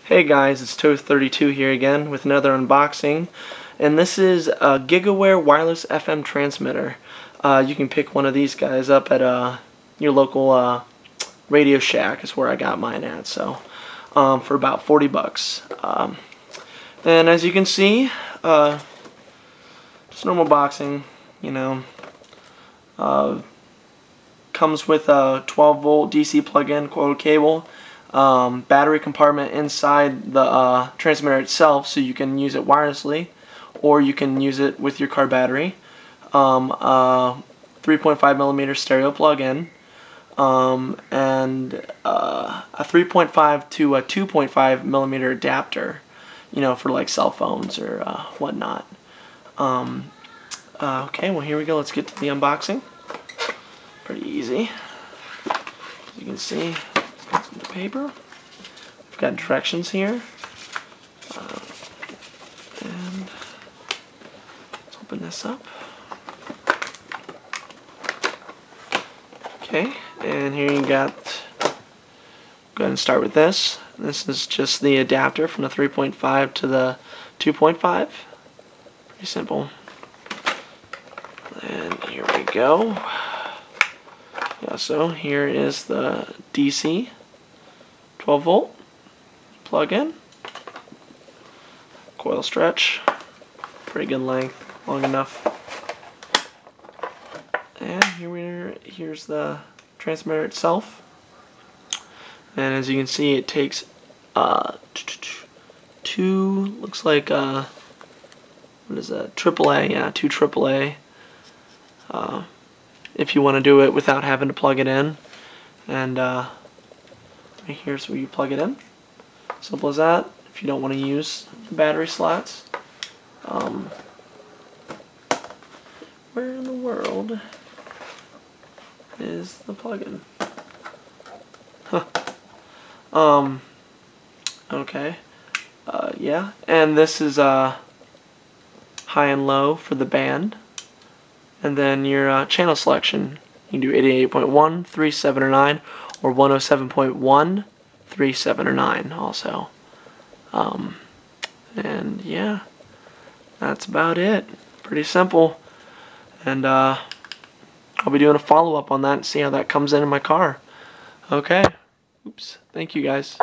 Hey guys, it's Toast32 here again with another unboxing, and this is a Gigaware wireless FM transmitter. You can pick one of these guys up at your local Radio Shack is where I got mine at, so for about 40 bucks. And as you can see, just normal boxing, you know, comes with a 12-volt DC plug-in coiled cable. Battery compartment inside the transmitter itself, so you can use it wirelessly or you can use it with your car battery. 3.5mm stereo plug-in, and a 3.5 to a 2.5mm adapter, you know, for like cell phones or whatnot. Okay, well, here we go. Let's get to the unboxing. Pretty easy. As you can see, some paper. We've got directions here. And let's open this up. Okay, and here you got, go ahead and start with this. This is just the adapter from the 3.5 to the 2.5. Pretty simple. And here we go. Yeah, so here is the DC 12-volt plug-in, coil stretch, pretty good length, long enough. And here's the transmitter itself. And as you can see, it takes two, looks like what is that? AAA, yeah, two AAA. If you want to do it without having to plug it in. And right here's where you plug it in. Simple as that. If you don't want to use the battery slots. Where in the world is the plug-in? Huh. Okay. Yeah. And this is high and low for the band. And then your channel selection. You can do 88.1, 3, 7, or 9, or 107.1, 3, 7, or 9 also. And yeah, that's about it. Pretty simple. And I'll be doing a follow-up on that and see how that comes in my car. Okay. Oops. Thank you guys.